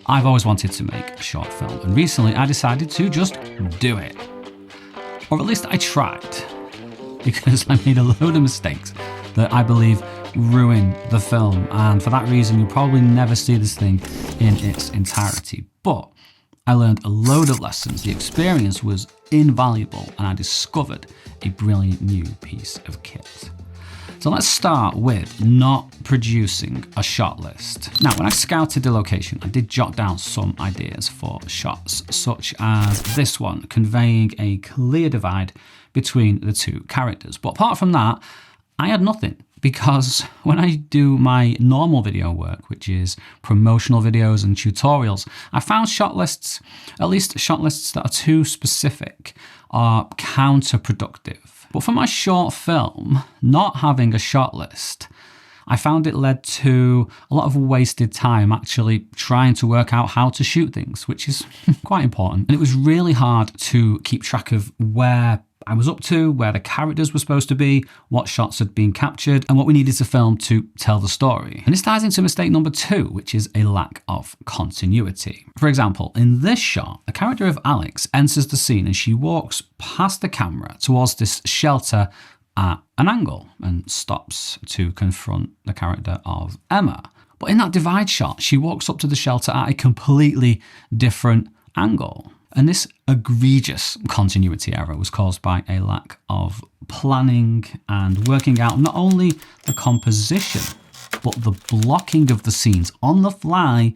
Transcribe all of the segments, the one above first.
I've always wanted to make a short film, and recently I decided to just do it. Or at least I tried, because I made a load of mistakes that I believe ruin the film, and for that reason you'll probably never see this thing in its entirety. But I learned a load of lessons, the experience was invaluable, and I discovered a brilliant new piece of kit. So let's start with not producing a shot list. Now, when I scouted the location, I did jot down some ideas for shots, such as this one, conveying a clear divide between the two characters. But apart from that, I had nothing, because when I do my normal video work, which is promotional videos and tutorials, I found shot lists, at least shot lists that are too specific, are counterproductive. But for my short film, not having a shot list, I found it led to a lot of wasted time actually trying to work out how to shoot things, which is quite important. And it was really hard to keep track of where I was up to, where the characters were supposed to be, what shots had been captured, and what we needed to film to tell the story. And this ties into mistake number 2, which is a lack of continuity. For example, in this shot, the character of Alex enters the scene and she walks past the camera towards this shelter at an angle and stops to confront the character of Emma. But in that divide shot, she walks up to the shelter at a completely different angle. And this egregious continuity error was caused by a lack of planning and working out not only the composition, but the blocking of the scenes on the fly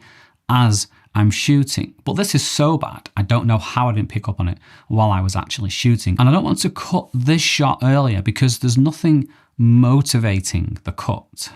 as I'm shooting. But this is so bad, I don't know how I didn't pick up on it while I was actually shooting. And I don't want to cut this shot earlier because there's nothing motivating the cut.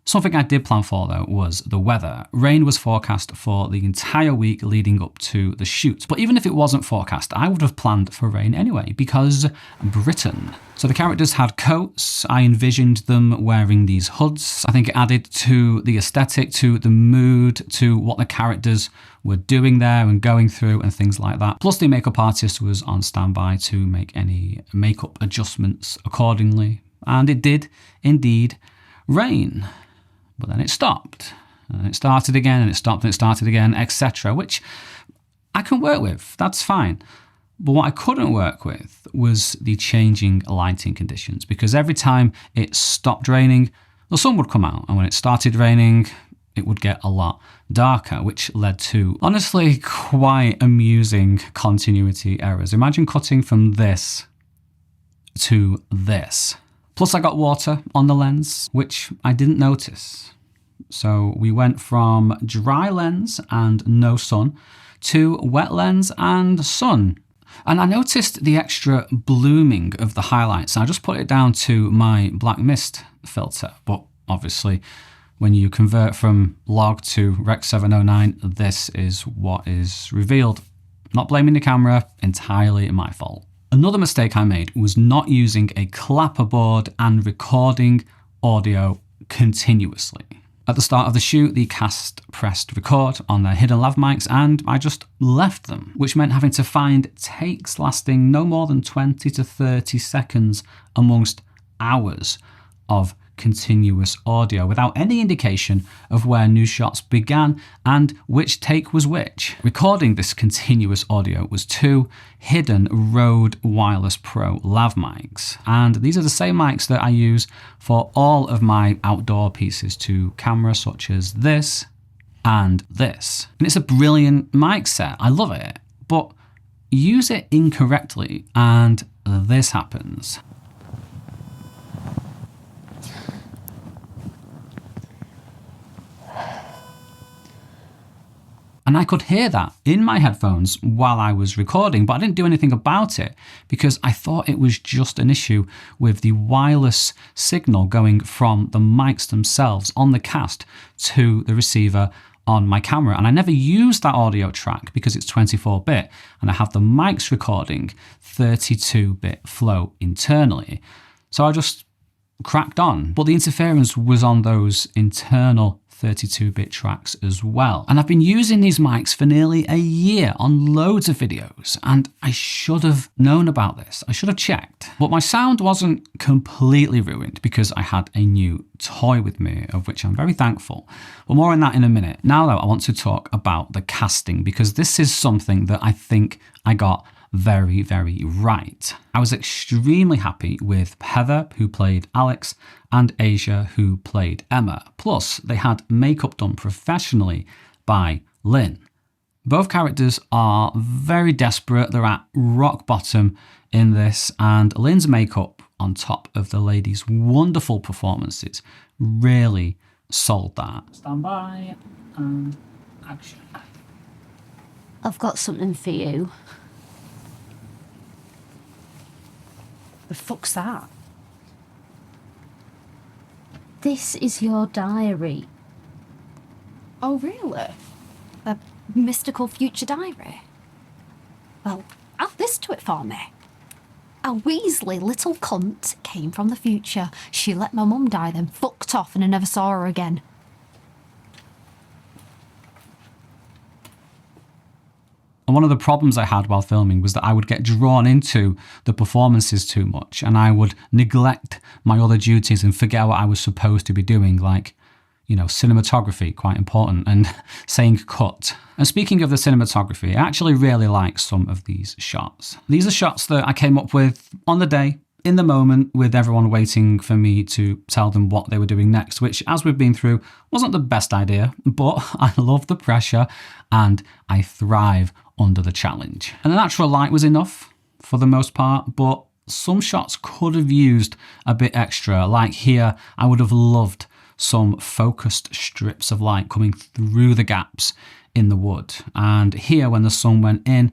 Something I did plan for though was the weather. Rain was forecast for the entire week leading up to the shoot. But even if it wasn't forecast, I would have planned for rain anyway, because Britain. So the characters had coats. I envisioned them wearing these hoods. I think it added to the aesthetic, to the mood, to what the characters were doing there and going through and things like that. Plus the makeup artist was on standby to make any makeup adjustments accordingly. And it did indeed rain. But then it stopped, and it started again, and it stopped, and it started again, etc., which I can work with, that's fine. But what I couldn't work with was the changing lighting conditions, because every time it stopped raining, the sun would come out, and when it started raining, it would get a lot darker, which led to, honestly, quite amusing continuity errors. Imagine cutting from this to this. Plus I got water on the lens, which I didn't notice. So we went from dry lens and no sun to wet lens and sun. And I noticed the extra blooming of the highlights. I just put it down to my black mist filter. But obviously, when you convert from log to Rec 709, this is what is revealed. Not blaming the camera, entirely my fault. Another mistake I made was not using a clapperboard and recording audio continuously. At the start of the shoot, the cast pressed record on their hidden lav mics and I just left them, which meant having to find takes lasting no more than 20 to 30 seconds amongst hours of continuous audio without any indication of where new shots began and which take was which. Recording this continuous audio was 2 hidden Rode Wireless Pro lav mics, and these are the same mics that I use for all of my outdoor pieces to camera, such as this and this. And it's a brilliant mic set, I love it, but use it incorrectly and this happens. And I could hear that in my headphones while I was recording, but I didn't do anything about it because I thought it was just an issue with the wireless signal going from the mics themselves on the cast to the receiver on my camera. And I never used that audio track because it's 24-bit and I have the mics recording 32-bit flow internally. So I just cracked on, but the interference was on those internal 32-bit tracks as well. And I've been using these mics for nearly a year on loads of videos, and I should have known about this. I should have checked. But my sound wasn't completely ruined because I had a new toy with me, of which I'm very thankful. But more on that in a minute. Now though, I want to talk about the casting, because this is something that I think I got very, very right. I was extremely happy with Heather, who played Alex, and Asia, who played Emma. Plus, they had makeup done professionally by Lynn. Both characters are very desperate. They're at rock bottom in this, and Lynn's makeup on top of the ladies' wonderful performances really sold that. Stand by and action. I've got something for you. The fuck's that? This is your diary. Oh, really? A mystical future diary. Well, add this to it for me. A Weasley little cunt came from the future. She let my mum die, then fucked off, and I never saw her again. And one of the problems I had while filming was that I would get drawn into the performances too much, and I would neglect my other duties and forget what I was supposed to be doing, like, you know, cinematography, quite important, and saying cut. And speaking of the cinematography, I actually really like some of these shots. These are shots that I came up with on the day, in the moment, with everyone waiting for me to tell them what they were doing next, which, as we've been through, wasn't the best idea, but I love the pressure and I thrive under the challenge. And the natural light was enough for the most part, but some shots could have used a bit extra. Like here, I would have loved some focused strips of light coming through the gaps in the wood. And here, when the sun went in,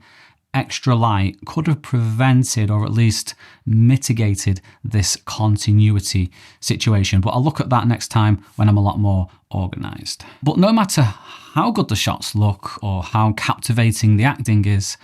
extra light could have prevented or at least mitigated this continuity situation. But I'll look at that next time when I'm a lot more organized. But no matter how good the shots look or how captivating the acting is,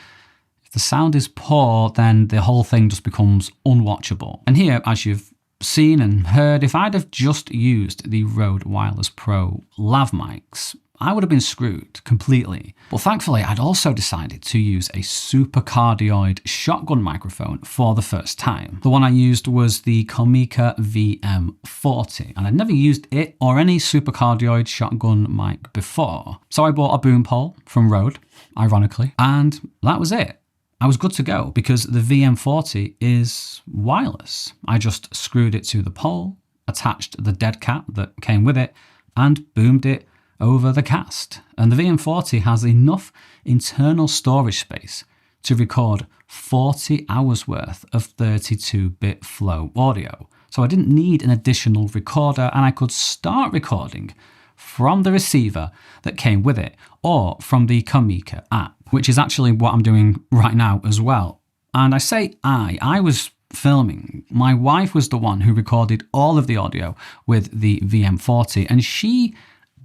if the sound is poor, then the whole thing just becomes unwatchable. And here, as you've seen and heard, if I'd have just used the Rode Wireless Pro lav mics, I would have been screwed completely. But thankfully, I'd also decided to use a super cardioid shotgun microphone for the first time. The one I used was the Comica VM40, and I'd never used it or any super cardioid shotgun mic before. So I bought a boom pole from Rode, ironically, and that was it. I was good to go because the VM40 is wireless. I just screwed it to the pole, attached the dead cat that came with it, and boomed it over the cast. And the VM40 has enough internal storage space to record 40 hours worth of 32-bit flow audio. So I didn't need an additional recorder, and I could start recording from the receiver that came with it or from the Comica app, which is actually what I'm doing right now as well. And I say I was filming. My wife was the one who recorded all of the audio with the VM40, and she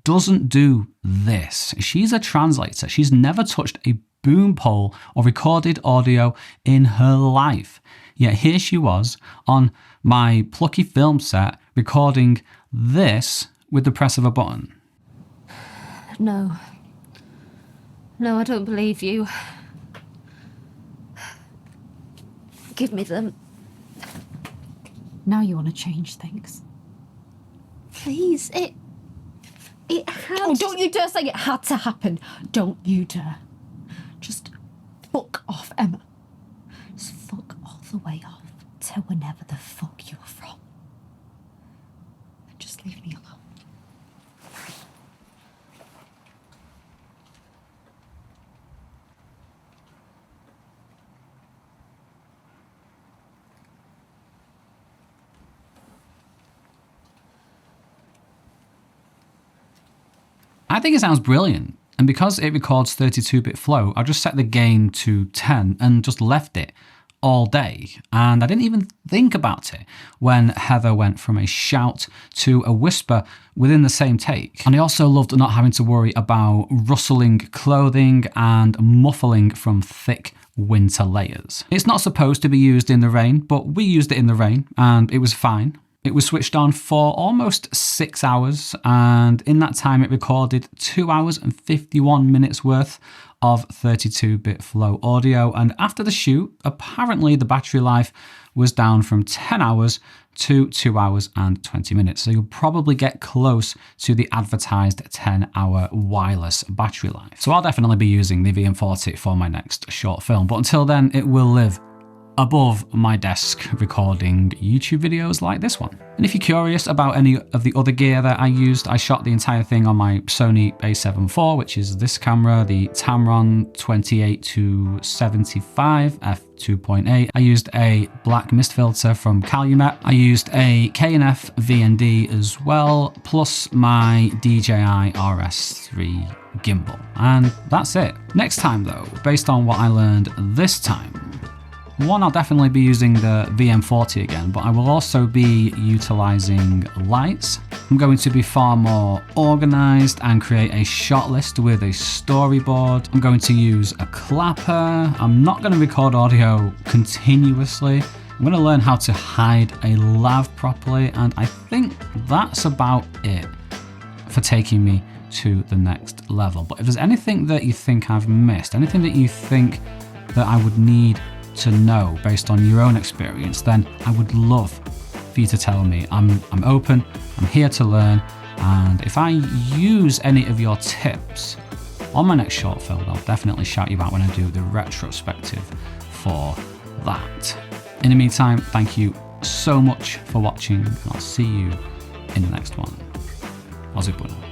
doesn't do this. She's a translator. She's never touched a boom pole or recorded audio in her life. Yet here she was on my plucky film set recording this with the press of a button. No. No, I don't believe you. Give me them. Now you want to change things. Please, it had... Oh, don't you dare say it had to happen. Don't you dare. Just fuck off, Emma. Just fuck all the way off to whenever the fuck you're from. And just leave me alone. I think it sounds brilliant. And because it records 32-bit flow, I just set the gain to 10 and just left it all day. And I didn't even think about it when Heather went from a shout to a whisper within the same take. And I also loved not having to worry about rustling clothing and muffling from thick winter layers. It's not supposed to be used in the rain, but we used it in the rain and it was fine. It was switched on for almost 6 hours, and in that time it recorded 2 hours and 51 minutes worth of 32-bit flow audio. And after the shoot, apparently the battery life was down from 10 hours to 2 hours and 20 minutes. So you'll probably get close to the advertised 10-hour wireless battery life. So I'll definitely be using the VM40 for my next short film, but until then it will live above my desk recording YouTube videos like this one. And if you're curious about any of the other gear that I used, I shot the entire thing on my Sony a7 IV, which is this camera, the Tamron 28-75 f2.8. I used a black mist filter from Calumet. I used a K&F VND as well, plus my DJI RS3 gimbal. And that's it. Next time though, based on what I learned this time, one, I'll definitely be using the VM40 again, but I will also be utilizing lights. I'm going to be far more organized and create a shot list with a storyboard. I'm going to use a clapper. I'm not going to record audio continuously. I'm going to learn how to hide a lav properly, and I think that's about it for taking me to the next level. But if there's anything that you think I've missed, anything that you think that I would need to know based on your own experience, then I would love for you to tell me. I'm open, I'm here to learn, and if I use any of your tips on my next short film, I'll definitely shout you out when I do the retrospective for that. In the meantime, thank you so much for watching, and I'll see you in the next one. Aussie Buena.